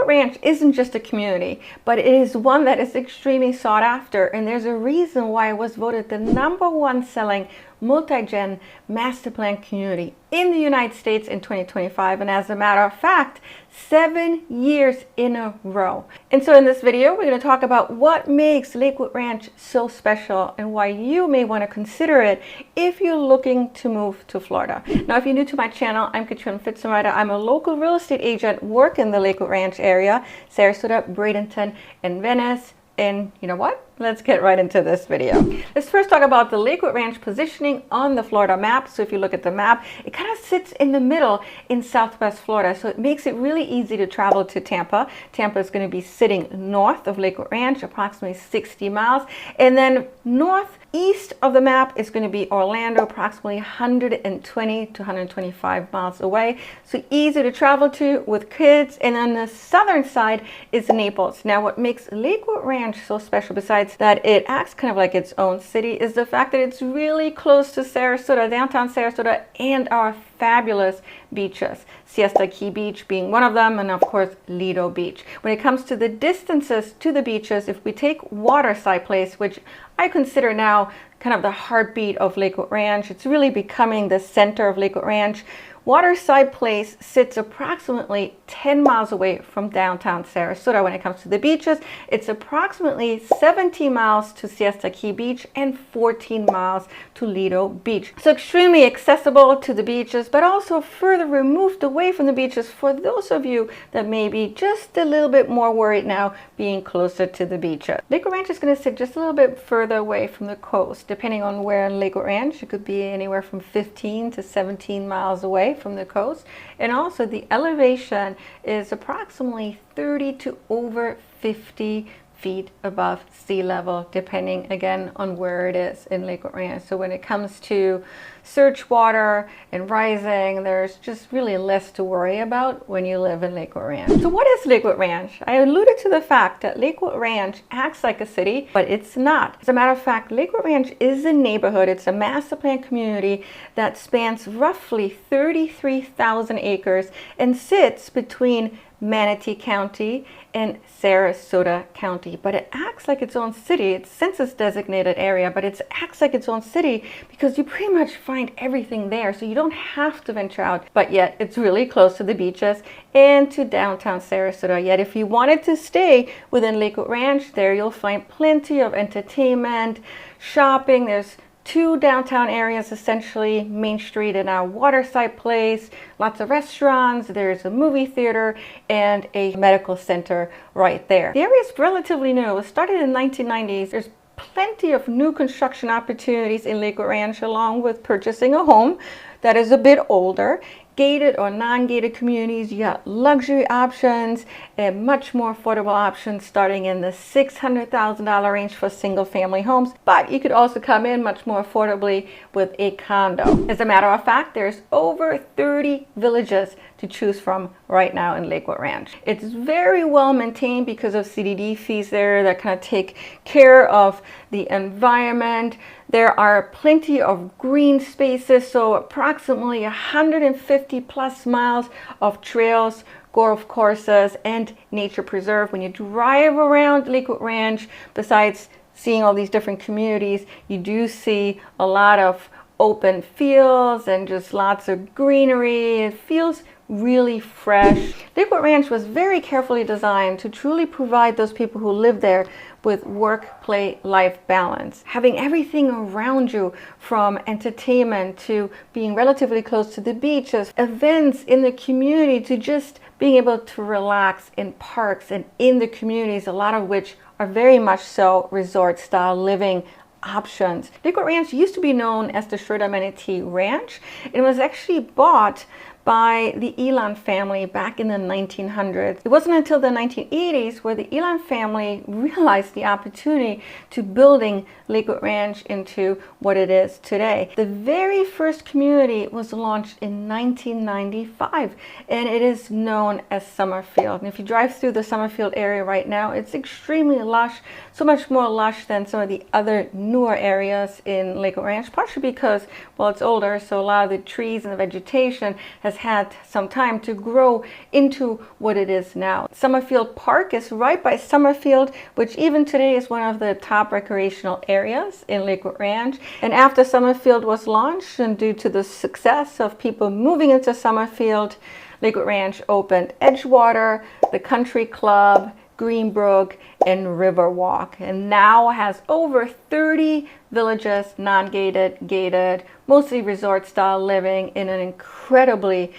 Lakewood Ranch isn't just a community, but it is one that is extremely sought after, and there's a reason why it was voted the #1 selling multi-gen master plan community in the United States in 2025, and as a matter of fact, 7 years in a row. And so in this video, we're going to talk about what makes Lakewood Ranch so special and why you may want to consider it if you're looking to move to Florida. Now, if you're new to my channel, I'm Katrin.pfitzenreiter. I'm a local real estate agent, work in the Lakewood Ranch area, Sarasota, Bradenton, and Venice. And you know what? Let's get right into this video. Let's first talk about the Lakewood Ranch positioning on the Florida map. So if you look at the map, it kind of sits in the middle in Southwest Florida. So it makes it really easy to travel to Tampa. Tampa is going to be sitting north of Lakewood Ranch, approximately 60 miles. And then northeast of the map is going to be Orlando, approximately 120 to 125 miles away. So easy to travel to with kids. And on the southern side is Naples. Now, what makes Lakewood Ranch so special, besides that it acts kind of like its own city, is the fact that it's really close to Sarasota, downtown Sarasota, and our fabulous beaches, Siesta Key Beach being one of them, and of course Lido Beach. When it comes to the distances to the beaches, if we take Waterside Place, which I consider now kind of the heartbeat of Lakewood Ranch, it's really becoming the center of Lakewood Ranch. Waterside Place sits approximately 10 miles away from downtown Sarasota. When it comes to the beaches, it's approximately 17 miles to Siesta Key Beach and 14 miles to Lido Beach. So extremely accessible to the beaches, but also further removed away from the beaches for those of you that may be just a little bit more worried now being closer to the beaches. Lakewood Ranch is going to sit just a little bit further away from the coast. Depending on where in Lakewood Ranch, it could be anywhere from 15 to 17 miles away from the coast, and also the elevation is approximately 30 to over 50 feet above sea level, depending again on where it is in Lakewood Ranch. So when it comes to surge water and rising, there's just really less to worry about when you live in Lakewood Ranch. So what is Lakewood Ranch? I alluded to the fact that Lakewood Ranch acts like a city, but it's not. As a matter of fact, Lakewood Ranch is a neighborhood. It's a master plan community that spans roughly 33,000 acres and sits between Manatee County and Sarasota County, but it acts like its own city. It's census designated area, but it acts like its own city because you pretty much find everything there, so you don't have to venture out, but yet it's really close to the beaches and to downtown Sarasota. Yet if you wanted to stay within Lakewood Ranch, there you'll find plenty of entertainment, shopping. There's two downtown areas, essentially Main Street and our Waterside Place, lots of restaurants, there's a movie theater and a medical center right there. The area is relatively new. It was started in the 1990s. There's plenty of new construction opportunities in Lakewood Ranch, along with purchasing a home that is a bit older. Gated or non-gated communities, you got luxury options and much more affordable options starting in the $600,000 range for single family homes, but you could also come in much more affordably with a condo. As a matter of fact, there's over 30 villages to choose from right now in Lakewood Ranch. It's very well maintained because of CDD fees there that kind of take care of the environment. There are plenty of green spaces, so approximately 150 plus miles of trails, golf courses, and nature preserve. When you drive around Lakewood Ranch, besides seeing all these different communities, you do see a lot of open fields and just lots of greenery. It feels really fresh. Lakewood Ranch was very carefully designed to truly provide those people who live there with work, play, life balance. Having everything around you, from entertainment to being relatively close to the beaches, events in the community, to just being able to relax in parks and in the communities, a lot of which are very much so resort style living options. Lakewood Ranch used to be known as the Schroeder Manatee Ranch. It was actually bought by the Elan family back in the 1900s. It wasn't until the 1980s where the Elan family realized the opportunity to building Lakewood Ranch into what it is today. The very first community was launched in 1995, and it is known as Summerfield. And if you drive through the Summerfield area right now, it's extremely lush, so much more lush than some of the other newer areas in Lakewood Ranch, partially because, well, it's older, so a lot of the trees and the vegetation has has had some time to grow into what it is now. Summerfield Park is right by Summerfield, which even today is one of the top recreational areas in Lakewood Ranch. And after Summerfield was launched, and due to the success of people moving into Summerfield, Lakewood Ranch opened Edgewater, the Country Club, Greenbrook, and Riverwalk, and now has over 30 villages, non-gated, gated, mostly resort style living in an incredibly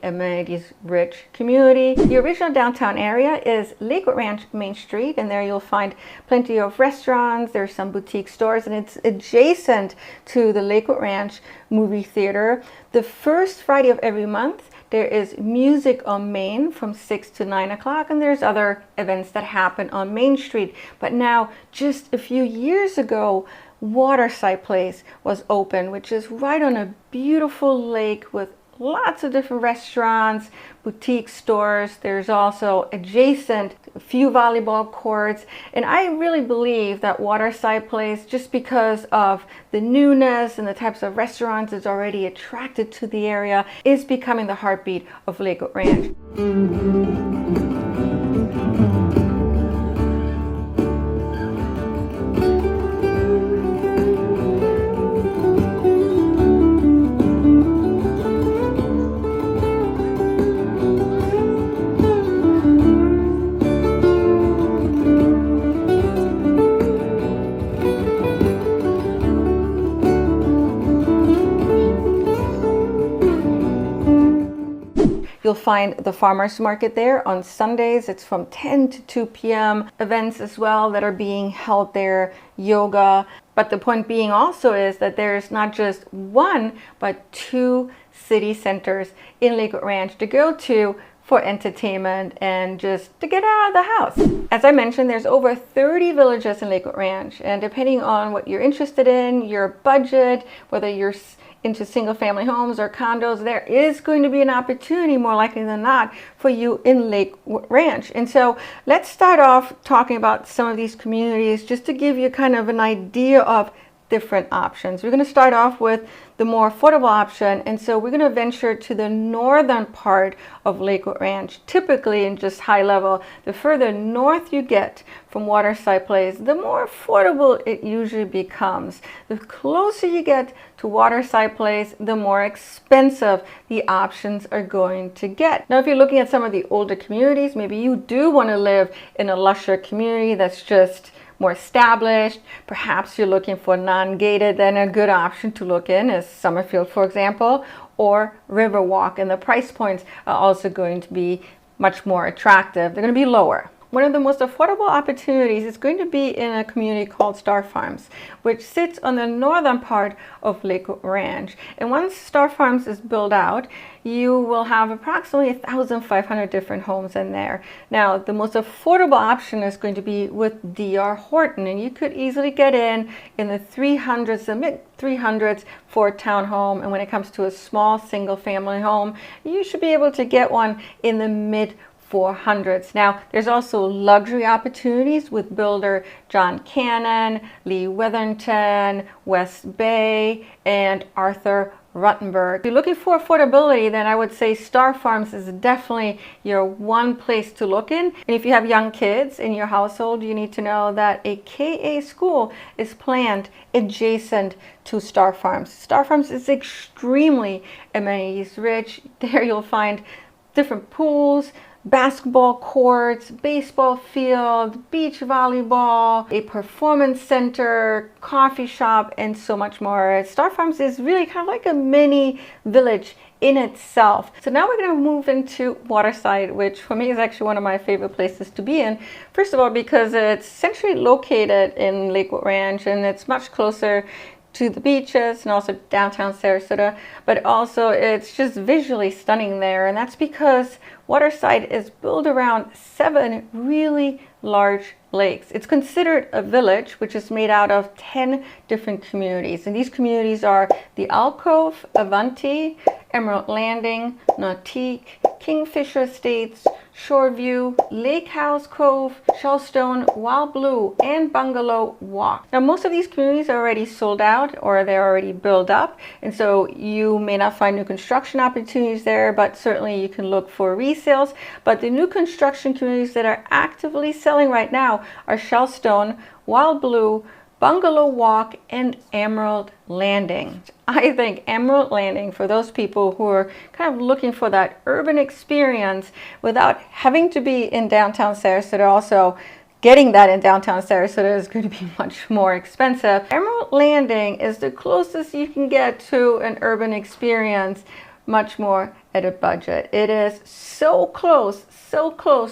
amenities rich community. The original downtown area is Lakewood Ranch Main Street, and there you'll find plenty of restaurants, there's some boutique stores, and it's adjacent to the Lakewood Ranch movie theater. The first Friday of every month there is music on Main from 6 to 9 o'clock, and there's other events that happen on Main Street. But now, just a few years ago, Waterside Place was open, which is right on a beautiful lake with lots of different restaurants, boutique stores. There's also adjacent a few volleyball courts, and I really believe that Waterside Place, just because of the newness and the types of restaurants it's already attracted to the area, is becoming the heartbeat of Lakewood Ranch. You'll find the farmers market there on Sundays. It's from 10 to 2 p.m. Events as well that are being held there, yoga. But the point being also is that there's not just one, but 2 city centers in Lakewood Ranch to go to for entertainment and just to get out of the house. As I mentioned, there's over 30 villages in Lakewood Ranch, and depending on what you're interested in, your budget, whether you're into single family homes or condos, there is going to be an opportunity, more likely than not, for you in Lakewood Ranch. And so let's start off talking about some of these communities just to give you kind of an idea of different options. We're going to start off with the more affordable option, and so we're going to venture to the northern part of Lakewood Ranch. Typically, in just high level, the further north you get from Waterside Place, the more affordable it usually becomes. The closer you get to Waterside Place, the more expensive the options are going to get. Now, if you're looking at some of the older communities, maybe you do want to live in a lusher community that's just more established. Perhaps you're looking for non-gated, then a good option to look in is Summerfield, for example, or Riverwalk, and the price points are also going to be much more attractive. They're going to be lower. One of the most affordable opportunities is going to be in a community called Star Farms, which sits on the northern part of Lakewood Ranch. And once Star Farms is built out, you will have approximately 1,500 different homes in there. Now, the most affordable option is going to be with D.R. Horton, and you could easily get in the 300s, the mid 300s for a townhome. And when it comes to a small single family home, you should be able to get one in the mid 400s. Now, there's also luxury opportunities with builder John Cannon, Lee Wetherington, West Bay, and Arthur Ruttenberg. If you're looking for affordability, then I would say Star Farms is definitely your one place to look in. And if you have young kids in your household, you need to know that a KA school is planned adjacent to Star Farms. Star Farms is extremely amenities rich. There you'll find different pools, basketball courts, baseball field, beach volleyball, a performance center, coffee shop, and so much more. Star Farms is really kind of like a mini village in itself. So now we're going to move into Waterside, which for me is actually one of my favorite places to be in. First of all, because it's centrally located in Lakewood Ranch, and it's much closer to the beaches and also downtown Sarasota, but also it's just visually stunning there. And that's because Waterside is built around 7 really large lakes. It's considered a village, which is made out of 10 different communities. And these communities are the Alcove, Avanti, Emerald Landing, Nautique, Kingfisher Estates, Shoreview, Lake House Cove, Shellstone, Wild Blue, and Bungalow Walk. Now, most of these communities are already sold out or they're already built up, and so you may not find new construction opportunities there, but certainly you can look for resales. But the new construction communities that are actively selling right now are Shellstone, Wild Blue, Bungalow Walk, and Emerald Landing. I think Emerald Landing, for those people who are kind of looking for that urban experience without having to be in downtown Sarasota, also getting that in downtown Sarasota is going to be much more expensive. Emerald Landing is the closest you can get to an urban experience, much more at a budget. It is so close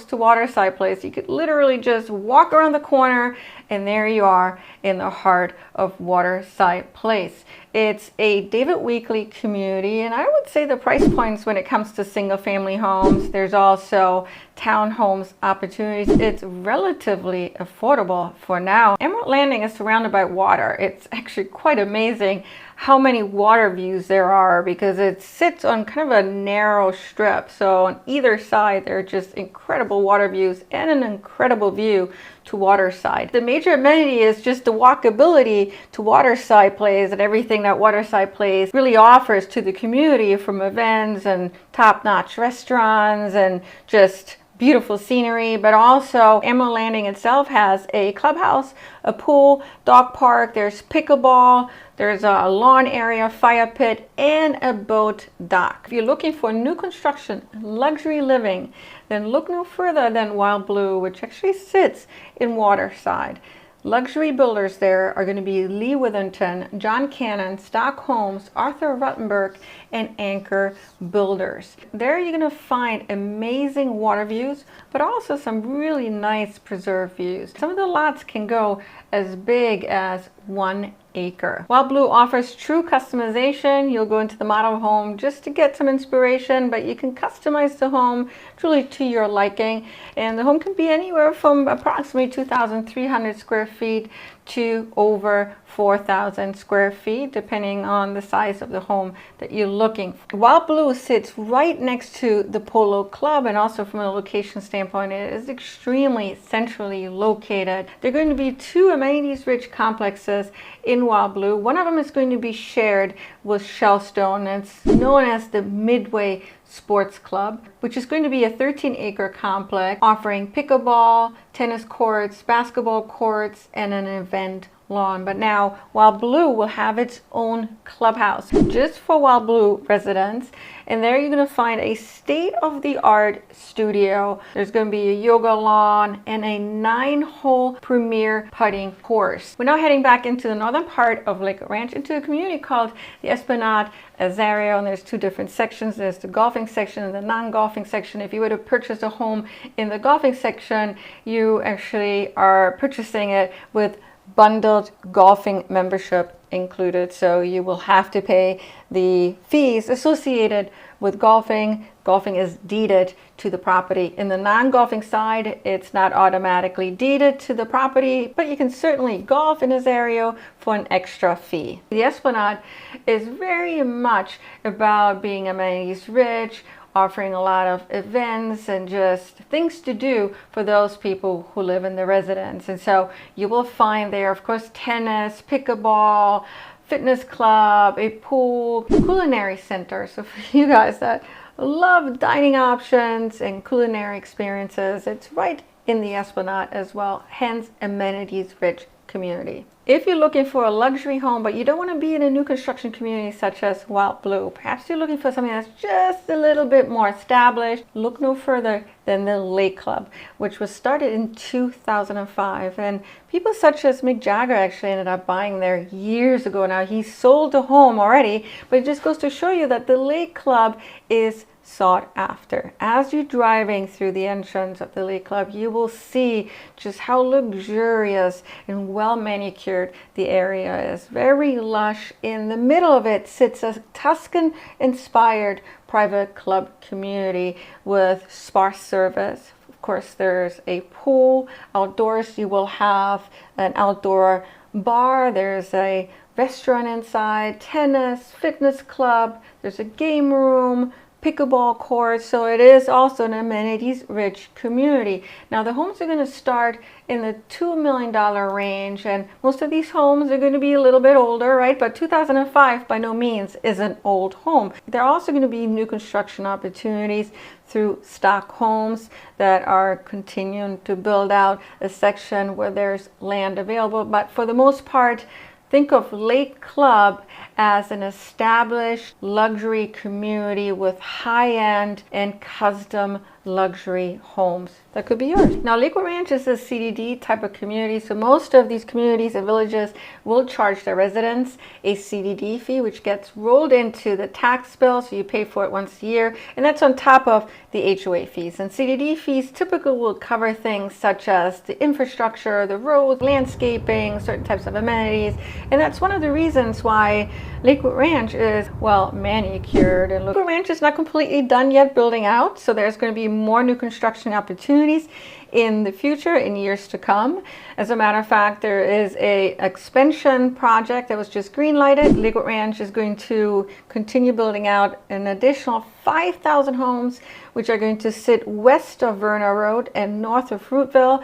to Waterside Place. You could literally just walk around the corner and there you are in the heart of Waterside Place. It's a David Weekley community, and I would say the price points when it comes to single family homes, there's also townhomes opportunities. It's relatively affordable for now. Emerald Landing is surrounded by water. It's actually quite amazing how many water views there are because it sits on kind of a narrow strip. So on either side, there are just incredible water views and an incredible view to Waterside. The major amenity is just the walkability to Waterside Place and everything that Waterside Place really offers to the community, from events and top-notch restaurants and just beautiful scenery. But also Emerald Landing itself has a clubhouse, a pool, dog park, there's pickleball, there's a lawn area, fire pit, and a boat dock. If you're looking for new construction, luxury living, then look no further than Wild Blue, which actually sits in Waterside. Luxury builders there are going to be Lee Withington, John Cannon, Stock Homes, Arthur Ruttenberg, and Anchor Builders. There you're going to find amazing water views, but also some really nice preserved views. Some of the lots can go as big as 1 acre. Wild Blue offers true customization. You'll go into the model home just to get some inspiration, but you can customize the home truly to your liking. And the home can be anywhere from approximately 2,300 square feet to over 4,000 square feet, depending on the size of the home that you're looking for. Wild Blue sits right next to the Polo Club, and also from a location standpoint, it is extremely centrally located. There are going to be 2 amenities-rich complexes in Wild Blue. One of them is going to be shared with Shellstone, and it's known as the Midway Sports Club, which is going to be a 13-acre complex offering pickleball, tennis courts, basketball courts, and an event lawn. But now Wild Blue will have its own clubhouse just for Wild Blue residents, and there you're going to find a state-of-the-art studio. There's going to be a yoga lawn and a 9-hole premier putting course. We're now heading back into the northern part of Lakewood Ranch, into a community called the Esplanade Azario, and there's 2 different sections. There's the golfing section and the non-golfing section. If you were to purchase a home in the golfing section, you actually are purchasing it with bundled golfing membership included, so you will have to pay the fees associated with golfing. Golfing is deeded to the property. In the non-golfing side, it's not automatically deeded to the property, but you can certainly golf in Azario for an extra fee. The Esplanade is very much about being amenities rich, offering a lot of events and just things to do for those people who live in the residence. And so you will find there, of course, tennis, pickleball, fitness club, a pool, culinary center. So for you guys that love dining options and culinary experiences, it's right in the Esplanade as well, hence amenities rich community. If you're looking for a luxury home, but you don't want to be in a new construction community such as Wild Blue, perhaps you're looking for something that's just a little bit more established, look no further than the Lake Club, which was started in 2005. And people such as Mick Jagger actually ended up buying there years ago. Now, he sold a home already, but it just goes to show you that the Lake Club is sought after. As you're driving through the entrance of the Lake Club, you will see just how luxurious and well manicured the area is. Very lush. In the middle of it sits a Tuscan inspired private club community with spa service. Of course, there's a pool. Outdoors, you will have an outdoor bar. There's a restaurant inside, tennis, fitness club, there's a game room, pickleball courts, so it is also an amenities-rich community. Now the homes are going to start in the $2 million range, and most of these homes are going to be a little bit older, right? But 2005 by no means is an old home. There are also going to be new construction opportunities through stock homes that are continuing to build out a section where there's land available. But for the most part, think of Lake Club as an established luxury community with high-end and custom luxury homes that could be yours. Now, Lakewood Ranch is a CDD type of community, so most of these communities and villages will charge their residents a CDD fee, which gets rolled into the tax bill, so you pay for it once a year, and that's on top of the HOA fees. And CDD fees typically will cover things such as the infrastructure, the roads, landscaping, certain types of amenities, and that's one of the reasons why Lakewood Ranch is, well, manicured. And Lakewood Ranch is not completely done yet building out, so there's going to be more new construction opportunities in the future, in years to come. As a matter of fact, there is a expansion project that was just green lighted. Lakewood Ranch is going to continue building out an additional 5,000 homes, which are going to sit west of Verna Road and north of Fruitville.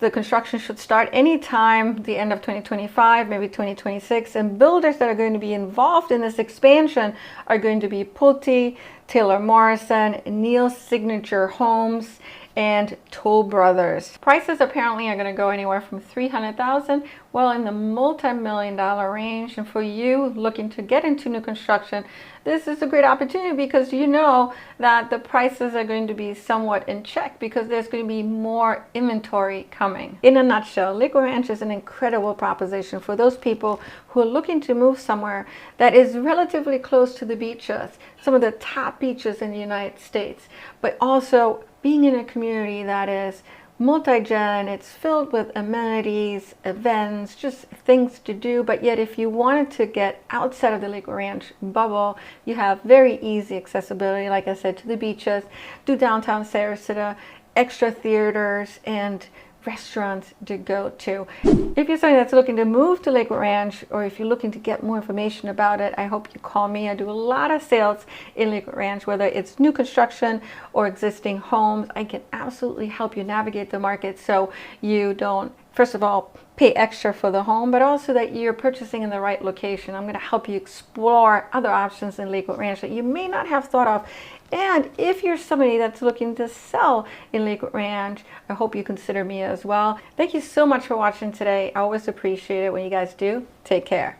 The construction should start anytime the end of 2025, maybe 2026, and builders that are going to be involved in this expansion are going to be Pulte, Taylor Morrison, Neil Signature Homes, and Toll Brothers. Prices apparently are going to go anywhere from $300,000, well, in the multi-million-dollar range. And for you looking to get into new construction, this is a great opportunity because you know that the prices are going to be somewhat in check because there's going to be more inventory coming. In a nutshell, Lakewood Ranch is an incredible proposition for those people who are looking to move somewhere that is relatively close to the beaches, some of the top beaches in the United States, but also being in a community that is multi-gen, it's filled with amenities, events, just things to do. But yet if you wanted to get outside of the Lakewood Ranch bubble, you have very easy accessibility, like I said, to the beaches, to downtown Sarasota, extra theaters, and restaurants to go to. If you're somebody that's looking to move to Lakewood Ranch, or if you're looking to get more information about it, I hope you call me. I do a lot of sales in Lakewood Ranch, whether it's new construction or existing homes. I can absolutely help you navigate the market so you don't, first of all, pay extra for the home, but also that you're purchasing in the right location. I'm going to help you explore other options in Lakewood Ranch that you may not have thought of. And if you're somebody that's looking to sell in Lakewood Ranch, I hope you consider me as well. Thank you so much for watching today. I always appreciate it when you guys do. Take care.